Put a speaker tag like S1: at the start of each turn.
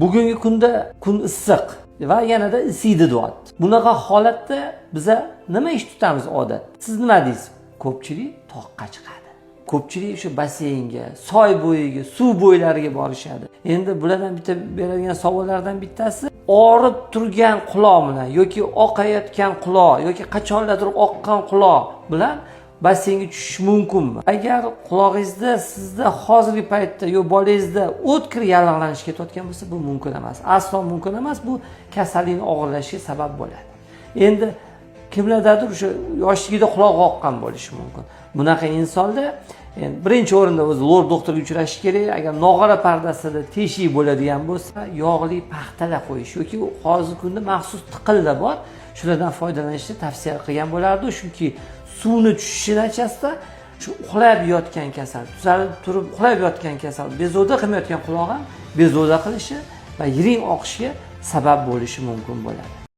S1: Bugungi kunda kun issiq va yanada isiydi deyapti. Bunaqa holatda biza nima ish tutamiz odat? Siz nima deysiz? Ko'pchilik toqqa chiqadi. Ko'pchilik shu basseynga, soy bo'yiga, suv bo'ylariga borishadi. Endi bulardan bitta beradigan savollardan bittasi orib turgan quloq bilan yoki oqayotgan quloq yoki qachonlardir oqqan quloq bilan basseynga tushish mumkinmi? Agar qulog'ingizda sizda hozirgi paytda yo bolangizda o'tkir yallig'lanish ketayotgan bo'lsa, bu mumkin emas. Aslo mumkin emas. Bu kasallikning og'irlashiga sabab bo'ladi. Endi kimlardadir o'sha yoshligida qulog'i oqqan bo'lishi mumkin. Bunaqa insonda birinchi o'rinda o'zi lor doktorga uchrashi kerak. Agar nog'ora pardasida teshik bo'ladigan bo'lsa, yog'li paxtalar qo'yish yoki hozirgi kunda maxsus tiqinlar bor. Shulardan foydalanishni tavsiya qilgan bo'lardi, chunki suvni tushishi natijasida shu uxlab yotgan kasal, tuzalib turib uxlab yotgan kasal, bezovta qilmayotgan quloq ham bezovta qilishi va yiring oqishiga sabab bo'lishi mumkin bo'ladi.